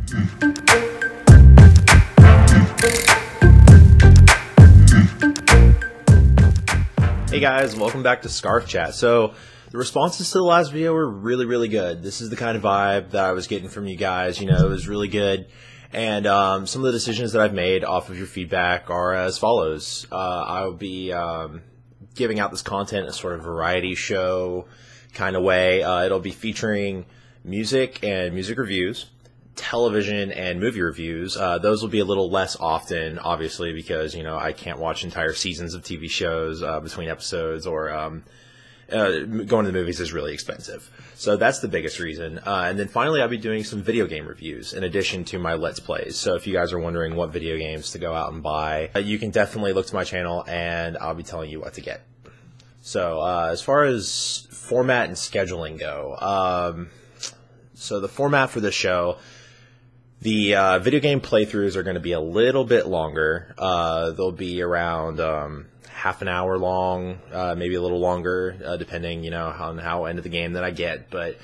Hey guys, welcome back to Scarf Chat. So the responses to the last video were really good. This is the kind of vibe that I was getting from you guys. You know, it was really good. And some of the decisions that I've made off of your feedback are as follows. I'll be giving out this content in a sort of variety show kind of way. It'll be featuring music and music reviews, television and movie reviews. Those will be a little less often, obviously, because, you know, I can't watch entire seasons of TV shows between episodes, or going to the movies is really expensive. So that's the biggest reason. And then finally, I'll be doing some video game reviews in addition to my Let's Plays. So if you guys are wondering what video games to go out and buy, you can definitely look to my channel and I'll be telling you what to get. So as far as format and scheduling go, so the format for this show, the video game playthroughs are going to be a little bit longer. They'll be around half an hour long, maybe a little longer, depending, you know, on how into the game that I get. But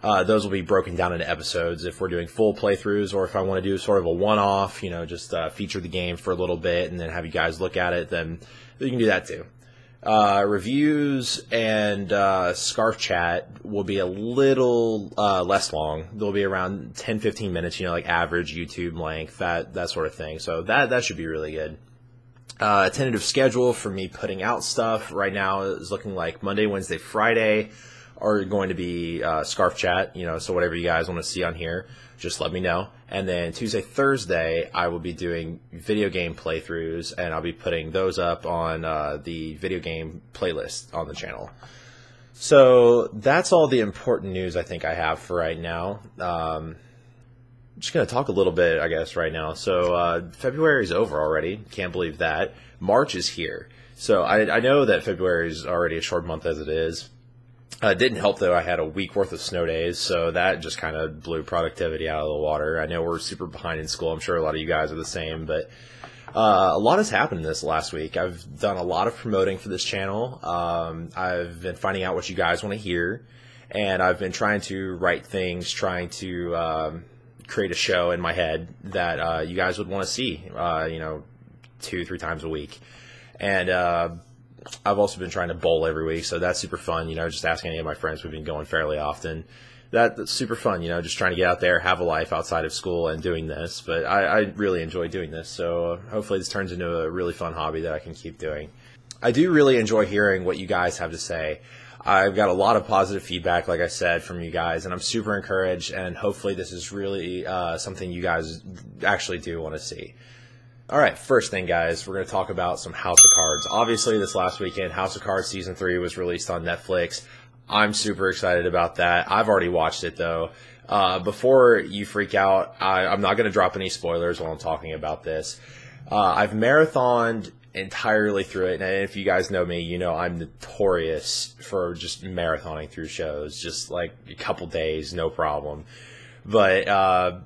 those will be broken down into episodes if we're doing full playthroughs, or if I want to do sort of a one-off, you know, just feature the game for a little bit and then have you guys look at it, then you can do that too. Reviews and Scarf Chat will be a little less long. They'll be around 10-15 minutes, you know, like average YouTube length, that sort of thing. So that should be really good. A tentative schedule for me putting out stuff right now is looking like Monday, Wednesday, Friday are going to be Scarf Chat, you know, so whatever you guys want to see on here, just let me know. And then Tuesday, Thursday, I will be doing video game playthroughs, and I'll be putting those up on the video game playlist on the channel. So that's all the important news I think I have for right now. I'm just going to talk a little bit, I guess, right now. So February is over already. Can't believe that. March is here. So I know that February is already a short month as it is. It didn't help, though. I had a week worth of snow days, so that just kind of blew productivity out of the water. I know we're super behind in school. I'm sure a lot of you guys are the same, but a lot has happened this last week. I've done a lot of promoting for this channel. I've been finding out what you guys want to hear, and I've been trying to write things, trying to create a show in my head that you guys would want to see, you know, 2-3 times a week. And I've also been trying to bowl every week, so that's super fun. You know, just asking any of my friends, we've been going fairly often. That's super fun, you know, just trying to get out there, have a life outside of school and doing this. But I really enjoy doing this, so hopefully this turns into a really fun hobby that I can keep doing. I do really enjoy hearing what you guys have to say. I've got a lot of positive feedback, like I said, from you guys, and I'm super encouraged, and hopefully this is really something you guys actually do want to see. All right, first thing, guys, we're going to talk about some House of Cards. Obviously, this last weekend, House of Cards Season 3 was released on Netflix. I'm super excited about that. I've already watched it, though. Before you freak out, I'm not going to drop any spoilers while I'm talking about this. I've marathoned entirely through it, and if you guys know me, you know I'm notorious for just marathoning through shows, just like a couple days, no problem. But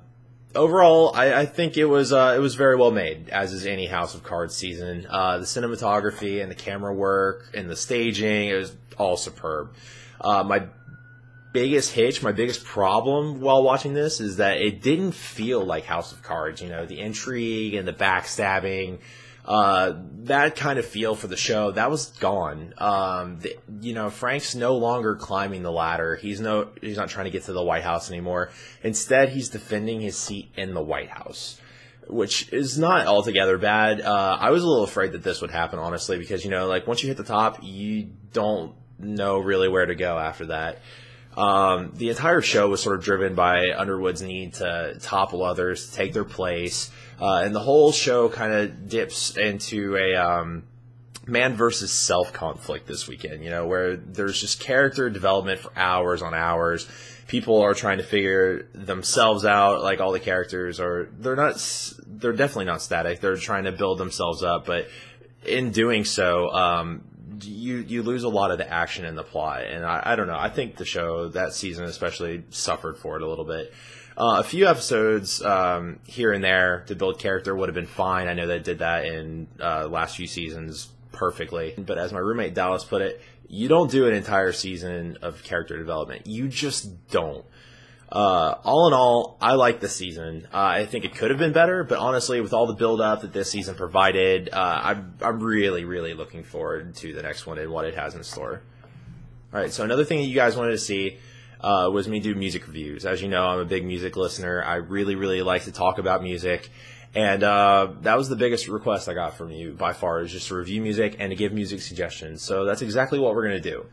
overall, I think it was very well made, as is any House of Cards season. The cinematography and the camera work and the staging, it was all superb. My biggest hitch, my biggest problem while watching this is that it didn't feel like House of Cards. You know, the intrigue and the backstabbing, that kind of feel for the show, that was gone. You know, Frank's no longer climbing the ladder. He's not trying to get to the White House anymore. Instead, he's defending his seat in the White House, which is not altogether bad. I was a little afraid that this would happen, honestly, because, you know, like, once you hit the top, you don't know really where to go after that. The entire show was sort of driven by Underwood's need to topple others, to take their place. And the whole show kind of dips into a man versus self conflict this weekend, you know, where there's just character development for hours on hours. People are trying to figure themselves out, like all the characters are. They're definitely not static. They're trying to build themselves up, but in doing so, you lose a lot of the action in the plot. And I don't know. I think the show that season especially suffered for it a little bit. A few episodes here and there to build character would have been fine. I know they did that in last few seasons perfectly. But as my roommate Dallas put it, you don't do an entire season of character development. You just don't. All in all, I like this season. I think it could have been better, but honestly, with all the build-up that this season provided, I'm really, really looking forward to the next one and what it has in store. All right, so another thing that you guys wanted to see was me do music reviews. As you know, I'm a big music listener. I really, really like to talk about music. And that was the biggest request I got from you by far, is just to review music and to give music suggestions. So that's exactly what we're going to do.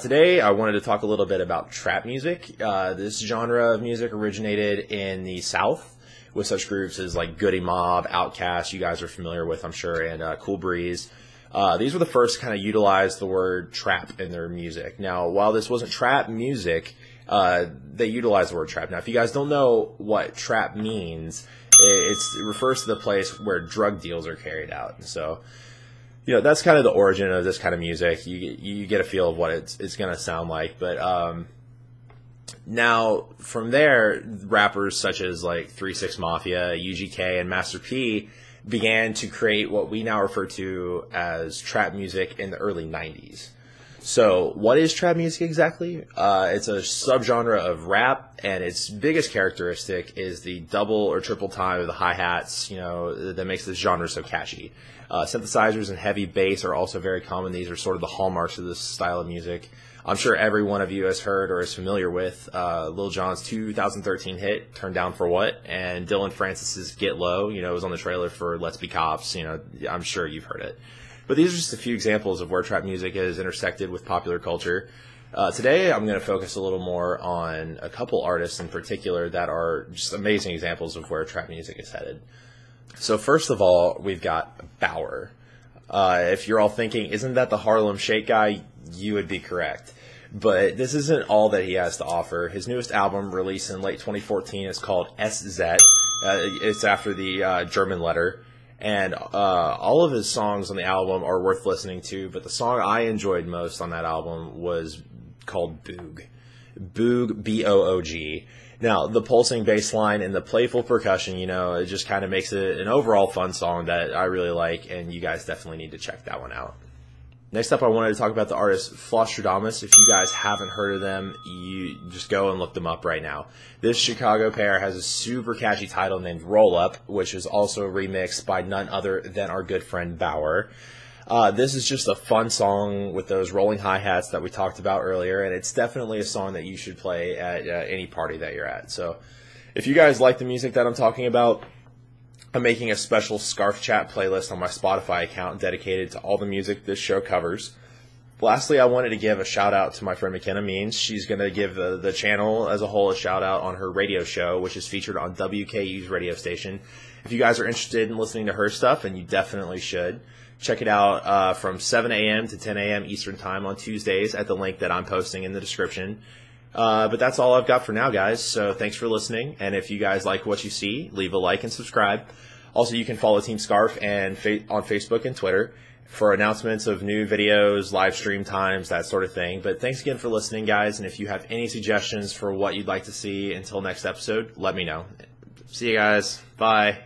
Today, I wanted to talk a little bit about trap music. This genre of music originated in the South with such groups as like Goody Mob, Outkast, you guys are familiar with, I'm sure, and Cool Breeze. These were the first to kind of utilize the word trap in their music. Now, while this wasn't trap music, they utilized the word trap. Now, if you guys don't know what trap means, it refers to the place where drug deals are carried out. So, you know, that's kind of the origin of this kind of music. You get a feel of what it's going to sound like. But now, from there, rappers such as like 3 6 Mafia, UGK, and Master P began to create what we now refer to as trap music in the early 90s. So what is trap music exactly? It's a subgenre of rap, and its biggest characteristic is the double or triple time of the hi-hats, you know, that makes this genre so catchy. Synthesizers and heavy bass are also very common. These are sort of the hallmarks of this style of music. I'm sure every one of you has heard or is familiar with Lil Jon's 2013 hit, Turn Down for What, and Dylan Francis's Get Low. You know, it was on the trailer for Let's Be Cops. You know, I'm sure you've heard it. But these are just a few examples of where trap music has intersected with popular culture. Today, I'm going to focus a little more on a couple artists in particular that are just amazing examples of where trap music is headed. So first of all, we've got Bauer. If you're all thinking, isn't that the Harlem Shake guy? You would be correct. But this isn't all that he has to offer. His newest album, released in late 2014, is called SZ. It's after the German letter. And all of his songs on the album are worth listening to, but the song I enjoyed most on that album was called Boog. Boog, B-O-O-G. Now, the pulsing bass line and the playful percussion, you know, it just kind of makes it an overall fun song that I really like, and you guys definitely need to check that one out. Next up, I wanted to talk about the artist Flosstradamus. If you guys haven't heard of them, you just go and look them up right now. This Chicago pair has a super catchy title named Roll Up, which is also remixed by none other than our good friend Bauer. This is just a fun song with those rolling hi-hats that we talked about earlier, and it's definitely a song that you should play at any party that you're at. So if you guys like the music that I'm talking about, I'm making a special Scarf Chat playlist on my Spotify account dedicated to all the music this show covers. Lastly, I wanted to give a shout out to my friend McKenna Means. She's going to give the channel as a whole a shout out on her radio show, which is featured on WKU's radio station. If you guys are interested in listening to her stuff, and you definitely should, check it out from 7 a.m. to 10 a.m. Eastern Time on Tuesdays at the link that I'm posting in the description. But that's all I've got for now, guys. So thanks for listening. And if you guys like what you see, leave a like and subscribe. Also, you can follow Team Scarf and on Facebook and Twitter for announcements of new videos, live stream times, that sort of thing. But thanks again for listening, guys. And if you have any suggestions for what you'd like to see until next episode, let me know. See you guys. Bye.